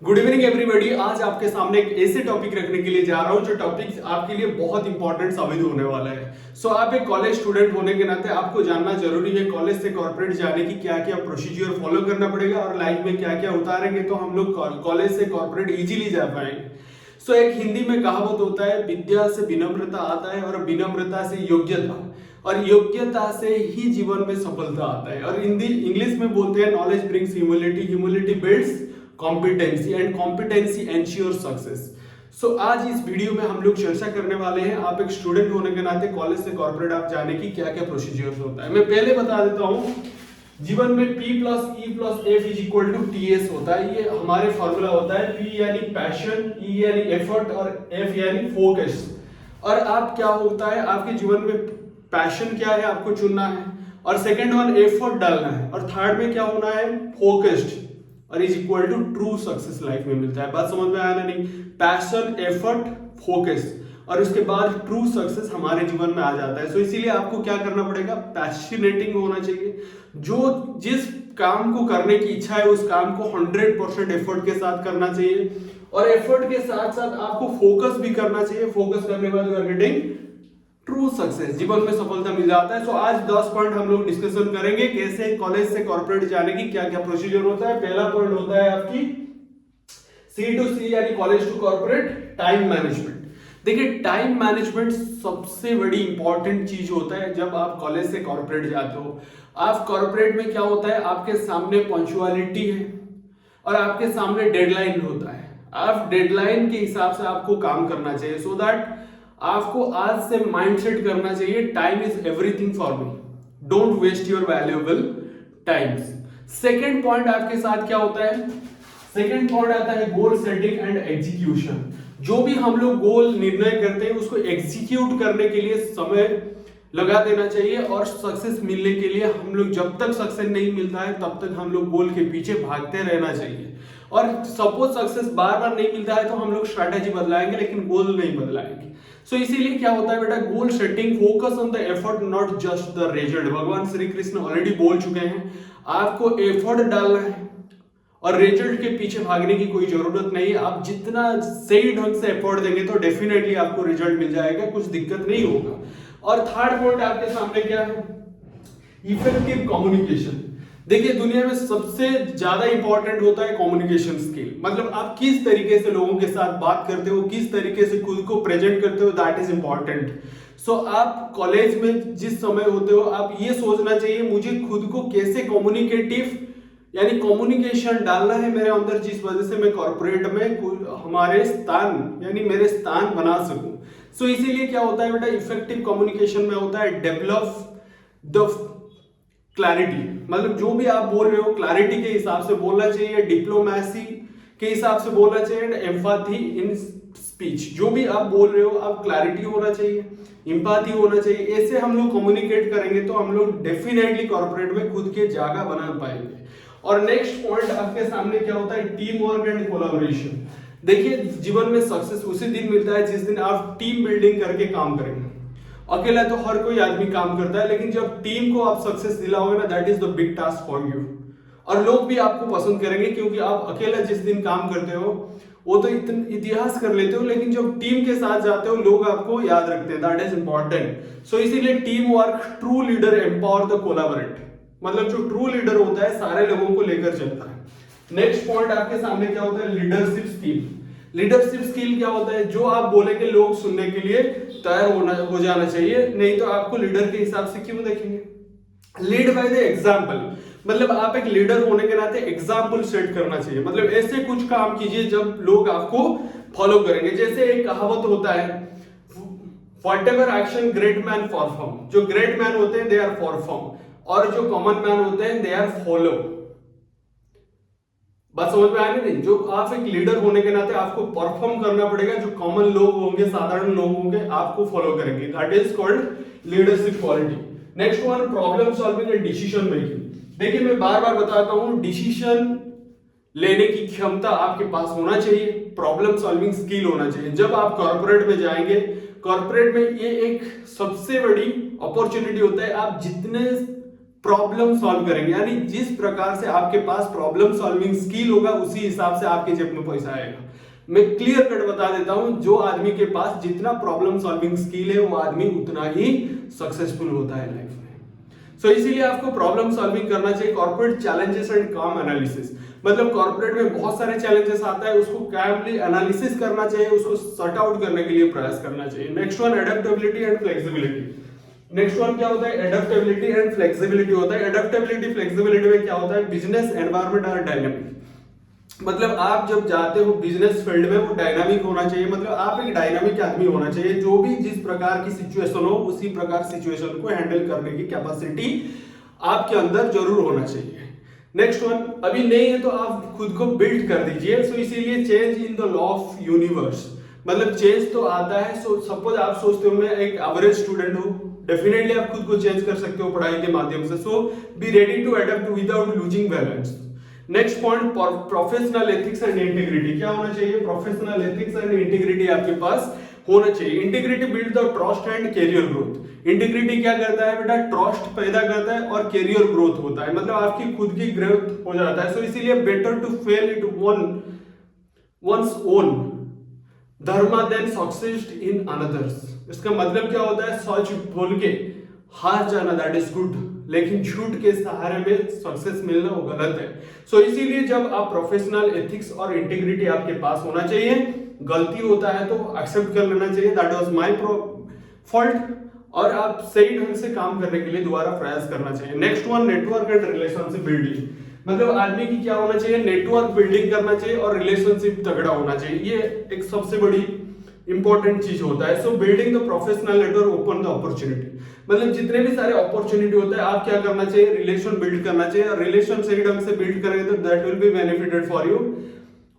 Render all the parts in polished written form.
Good evening everybody. आज आपके सामने एक ऐसे टॉपिक रखने के लिए जा रहा हूं जो टॉपिक आपके लिए बहुत इंपॉर्टेंट साबित होने वाला है। आप एक कॉलेज स्टूडेंट होने के नाते आपको जानना जरूरी है कॉलेज से कॉर्पोरेट जाने की क्या क्या प्रोसीजर फॉलो करना पड़ेगा और लाइफ में क्या क्या उतारेंगे तो हम लोग कॉलेज से कॉर्पोरेट इजीली जा पाएंगे। एक हिंदी में कहावत होता है, विद्या से विनम्रता आता है और विनम्रता से योग्यता, और योग्यता से ही जीवन में सफलता आता है। और हिंदी इंग्लिश में बोलते हैं, knowledge brings humility, humility builds competency and competency ensure success. आज इस वीडियो में हम लोग चर्चा करने वाले हैं, आप एक स्टूडेंट होने के नाते कॉलेज से कॉर्पोरेट आप जाने की क्या क्या प्रोसीजर्स होता है। मैं पहले बता देता हूं, जीवन में P plus E plus F is equal to TS होता है। ये हमारे फॉर्मूला होता है। P यानी पैशन, E यानी एफर्ट और F यानी फोकस। और आप क्या होता है, आपके जीवन में पैशन क्या है आपको चुनना है, और सेकंड वन एफर्ट डालना है, और थर्ड में क्या होना है, फोकस्ड, और is equal to true success life में मिलता है। बात समझ में आया ना? नहीं, पैशन, एफर्ट, फोकस, और उसके बाद ट्रू सक्सेस हमारे जीवन में आ जाता है। इसीलिए आपको क्या करना पड़ेगा, पैशनेटिंग होना चाहिए। जो जिस काम को करने की इच्छा है उस काम को 100% एफर्ट के साथ करना चाहिए, और एफर्ट के साथ साथ आपको फोकस भी करना चाहिए। फोकस करने के बाद you are getting true success, जीवन में सफलता मिल जाता है। आज 10 पॉइंट हम लोग डिस्कशन करेंगे, कैसे कॉलेज से कॉर्पोरेट जाने की क्या क्या प्रोसीजर होता है। पहला पॉइंट होता है आपकी C2C यानी college to corporate time management. देखिए, टाइम मैनेजमेंट सबसे बड़ी इंपॉर्टेंट चीज होता है जब आप कॉलेज से कॉर्पोरेट जाते हो। आप कॉर्पोरेट में क्या होता है, आपके सामने पंक्चुअलिटी है और आपके सामने डेडलाइन होता है। आप डेडलाइन के हिसाब से आपको काम करना चाहिए, सो दैट आपको आज से माइंडसेट करना चाहिए, time is everything for me, don't waste your valuable times. Second point आपके साथ क्या होता है, सेकंड पॉइंट आता है गोल सेटिंग एंड एग्जीक्यूशन। जो भी हम लोग गोल निर्णय करते हैं उसको एग्जीक्यूट करने के लिए समय लगा देना चाहिए, और सक्सेस मिलने के लिए हम लोग जब तक सक्सेस नहीं मिलता है तब तक हम लोग गोल के पीछे भागते रहना चाहिए। और सपोज सक्सेस बार बार नहीं मिलता है तो हम लोग स्ट्रैटेजी बदलाएंगे लेकिन गोल नहीं बदलाएंगे। इसीलिए क्या होता है बेटा, goal setting, focus on the effort not just the result. भगवान श्री कृष्ण ऑलरेडी बोल चुके हैं, आपको एफर्ट डालना है और रिजल्ट के पीछे भागने की कोई जरूरत नहीं है। आप जितना सही ढंग से एफर्ट देंगे तो डेफिनेटली आपको रिजल्ट मिल जाएगा, कुछ दिक्कत नहीं होगा। और थर्ड पॉइंट आपके सामने क्या है, इफेक्टिव कम्युनिकेशन। देखिए, दुनिया में सबसे ज्यादा इंपॉर्टेंट होता है कम्युनिकेशन स्किल। मतलब आप किस तरीके से लोगों के साथ बात करते हो, किस तरीके से खुद को प्रेजेंट करते हो, दैट इज इंपॉर्टेंट। आप कॉलेज में जिस समय होते हो आप ये सोचना चाहिए, मुझे खुद को कैसे कम्युनिकेटिव यानी कम्युनिकेशन डालना है मेरे अंदर, जिस वजह से मैं कॉर्पोरेट में हमारे स्थान यानी मेरे स्थान बना सकूं। इसीलिए क्या होता है बेटा, इफेक्टिव कम्युनिकेशन में होता है डेवलप द क्लैरिटी। मतलब जो भी आप बोल रहे हो क्लैरिटी के हिसाब से बोलना चाहिए, डिप्लोमेसी के हिसाब से बोलना चाहिए, एंड एम्पैथी इन स्पीच। जो भी आप बोल रहे हो आप क्लैरिटी होना चाहिए, एम्पैथी होना चाहिए। ऐसे हम लोग कम्युनिकेट करेंगे तो हम लोग डेफिनेटली कॉर्पोरेट में खुद के जगह बना पाएंगे। और नेक्स्ट पॉइंट आपके सामने क्या होता है, टीम वर्क एंड कोलैबोरेशन। देखिए, जीवन में सक्सेस उसी दिन मिलता है जिस दिन आप टीम बिल्डिंग करके काम करेंगे। अकेला तो हर कोई आदमी काम करता है, लेकिन जब टीम को आप सक्सेस दिलाओगे ना, that is the big task for you. और लोग भी आपको पसंद करेंगे, क्योंकि आप अकेला जिस दिन काम करते हो वो तो इतिहास कर लेते हो, लेकिन जब टीम के साथ जाते हो लोग आपको याद रखते हैं, दैट इज इंपॉर्टेंट। इसीलिए team work, true leader empower the collaborate. मतलब जो ट्रू लीडर होता है सारे लोगों को लेकर चलता है। नेक्स्ट पॉइंट आपके सामने क्या होता है, लीडरशिप स्किल। लीडरशिप स्किल क्या होता है, जो आप बोलेंगे लोग सुनने के लिए तैयार हो जाना चाहिए, नहीं तो आपको लीडर के हिसाब से क्यों देखेंगे। लीड बाय द एग्जाम्पल, मतलब आप एक लीडर होने के नाते एग्जाम्पल सेट करना चाहिए। मतलब ऐसे कुछ काम कीजिए जब लोग आपको फॉलो करेंगे। जैसे एक कहावत होता है, whatever action great man perform. जो ग्रेट मैन होते हैं दे आर परफॉर्म, और जो कॉमन मैन होते हैं दे आर फॉलो। बात समझ में आया नहीं? जो आप एक लीडर होने के नाते आपको परफॉर्म करना पड़ेगा, जो कॉमन लोग होंगे, साधारण लोग होंगे, आपको फॉलो करेंगे, that is called leadership quality. Next one, problem solving and decision making. देखिए, मैं बार बार बताता हूं, डिसीजन लेने की क्षमता आपके पास होना चाहिए, प्रॉब्लम सॉल्विंग स्किल होना चाहिए। जब आप कॉर्पोरेट में जाएंगे, कॉर्पोरेट में ये एक सबसे बड़ी अपॉर्चुनिटी होता है, आप जितने प्रॉब्लम सॉल्व करेंगे, यानी जिस प्रकार से आपके पास प्रॉब्लम सॉल्विंग स्किल होगा उसी हिसाब से आपके जेब में पैसा आएगा। मैं क्लियर कट बता देता हूं, जो आदमी के पास जितना प्रॉब्लम सॉल्विंग स्किल है वो आदमी उतना ही सक्सेसफुल होता है लाइफ में। सो इसीलिए आपको प्रॉब्लम सॉल्विंग करना चाहिए। कॉर्पोरेट चैलेंजेस एंड काम एनालिसिस, मतलब कॉर्पोरेट में बहुत सारे चैलेंजेस आता है, उसको कैमली एनालिसिस करना चाहिए, उसको सॉर्ट आउट करने के लिए प्रयास करना चाहिए। Next one adaptability and flexibility. Next one क्या होता है? एडेप्टेबिलिटी एंड फ्लेक्सिबिलिटी होता है। एडेप्टेबिलिटी फ्लेक्सिबिलिटी में क्या होता है? बिजनेस एनवायरनमेंट और डायनामिक, मतलब आप जब जाते हो बिजनेस फील्ड में वो डायनामिक होना चाहिए, मतलब आप एक डायनामिक आदमी होना चाहिए, जो भी जिस प्रकार की सिचुएशन हो उसी प्रकार सिचुएशन को हैंडल करने की कैपेसिटी आपके अंदर जरूर होना चाहिए। नेक्स्ट वन, अभी नहीं है तो आप खुद को बिल्ड कर दीजिए। सो इसीलिए change in the law of universe, मतलब चेंज तो आता है। सो सपोज आप सोचते हो मैं एक एवरेज स्टूडेंट हूँ, डेफिनेटली आप खुद को चेंज कर सकते हो पढ़ाई के माध्यम से। So be ready to adopt without losing balance. Next point, professional ethics and integrity. क्या होना चाहिए? प्रोफेशनल एथिक्स एंड इंटीग्रिटी आपके पास होना चाहिए। Integrity build the trust and career growth. Integrity क्या करता है बेटा? ट्रस्ट पैदा करता है और कैरियर ग्रोथ होता है, मतलब आपकी खुद की ग्रोथ हो जाता है। सो इसीलिए better to fail it once own dharma then success in another's. इसका मतलब क्या होता है? सच बोल के हार जाना दैट इज गुड, लेकिन झूठ के सहारे में सक्सेस मिलना वो गलत है। सो इसीलिए जब आप प्रोफेशनल एथिक्स और इंटीग्रिटी आपके पास होना चाहिए, गलती होता है तो एक्सेप्ट कर लेना चाहिए, दैट वाज माय फॉल्ट, और आप सही ढंग से काम करने के लिए दोबारा प्रयास करना चाहिए। Next one, network and relationship building, मतलब आदमी की क्या होना चाहिए? नेटवर्क बिल्डिंग करना चाहिए और रिलेशनशिप तगड़ा होना चाहिए, ये एक सबसे बड़ी इंपॉर्टेंट चीज होता है। सो building the professional network open the opportunity, मतलब जितने भी सारे अपॉर्चुनिटी होता है आप क्या करना चाहिए? रिलेशन बिल्ड करना चाहिए, और रिलेशन सही ढंग से बिल्ड करेंगे तो that will be benefited for you.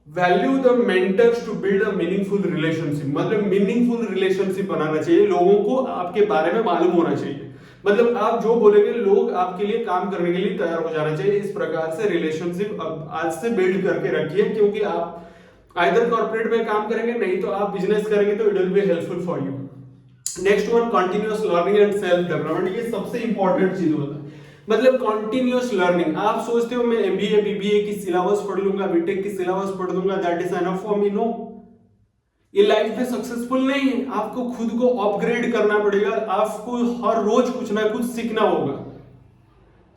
Value the mentors to build a meaningful relationship, मतलब मीनिंगफुल रिलेशनशिप बनाना चाहिए, लोगों को आपके बारे में मालूम होना चाहिए, मतलब आप जो बोलेंगे लोग आपके लिए काम करने के लिए तैयार हो जाना चाहिए। इस प्रकार से रिलेशनशिप आज से बिल्ड करके रखिए, क्योंकि आप आइदर कॉर्पोरेट में काम करेंगे, नहीं तो आप बिजनेस करेंगे, तो it will be helpful for you. Next one, continuous learning and self development, ये सबसे इंपॉर्टेंट चीज होता है, मतलब कंटिन्यूअस लर्निंग। आप सोचते हो मैं एमबीए बीबीए की सिलेबस पढ़ लूंगा, बीटेक की सिलेबस पढ़ लूंगा, that is enough for me, no, ये लाइफ में सक्सेसफुल नहीं है। आपको खुद को अपग्रेड करना पड़ेगा, आपको हर रोज कुछ ना कुछ सीखना होगा,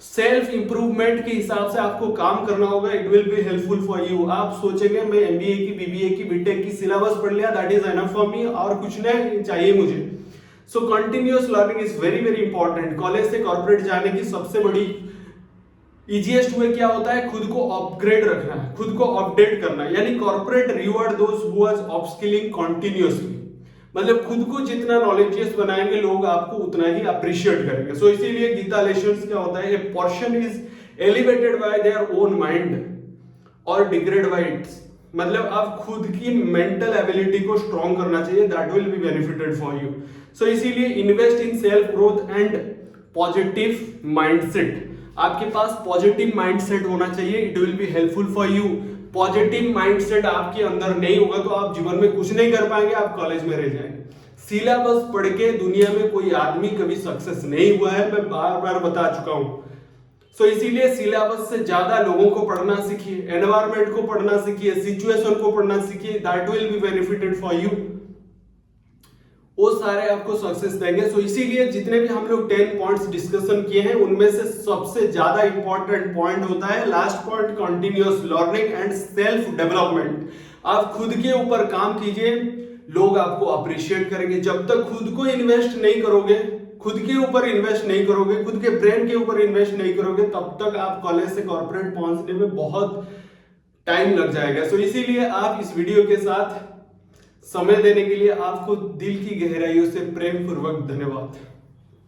सेल्फ इंप्रूवमेंट के हिसाब से आपको काम करना होगा, it will be helpful for you. आप सोचेंगे मैं एमबीए की बीबीए की बीटेक की सिलेबस पढ़ लिया, that is enough for me, और कुछ नहीं चाहिए मुझे। So continuous learning is very very important. College से कॉर्पोरेट जाने की सबसे बड़ी इजीएस्ट वे क्या होता है? खुद को अपग्रेड रखना है, खुद को अपडेट करना है, यानी corporate reward those who are upskilling continuously, मतलब खुद को जितना नॉलेजियस बनाएंगे लोग आपको उतना ही अप्रिशिएट करेंगे। सो इसीलिए गीता लेसन्स क्या होता है? A person is elevated bye their own mind और डिग्रेड बाय इट्स, मतलब आप खुद की मेंटल एबिलिटी को स्ट्रॉन्ग करना चाहिए, that will be benefited for you. So इसीलिए invest in self growth and positive mindset, आपके पास पॉजिटिव माइंडसेट होना चाहिए, it will be helpful for you. Positive mindset आपके अंदर नहीं होगा तो आप जीवन में कुछ नहीं कर पाएंगे, आप कॉलेज में रह जाएंगे। सिलेबस पढ़ के दुनिया में कोई आदमी कभी सक्सेस नहीं हुआ है, मैं बार बार बता चुका हूं। सो इसीलिए सिलेबस से ज्यादा लोगों को पढ़ना सीखिए, एनवायरमेंट को पढ़ना सीखिए, सिचुएशन को पढ़ना सीखिए, that will be benefited for you, वो सारे आपको सक्सेस देंगे। सो इसीलिए जितने भी हम लोग 10 पॉइंट्स डिस्कशन किए हैं उनमें से सबसे ज्यादा इंपॉर्टेंट पॉइंट होता है last point, continuous learning and self development. आप खुद के ऊपर काम कीजिए, लोग आपको अप्रिशिएट करेंगे। जब तक खुद को इन्वेस्ट नहीं करोगे, खुद के ऊपर इन्वेस्ट नहीं करोगे, खुद के ब्रेन के ऊपर इन्वेस्ट नहीं करोगे, तब तक आप कॉलेज से कॉर्पोरेट पहुंचने में बहुत टाइम लग जाएगा। सो इसीलिए आप इस वीडियो के साथ समय देने के लिए आपको दिल की गहराइयों से प्रेम पूर्वक धन्यवाद।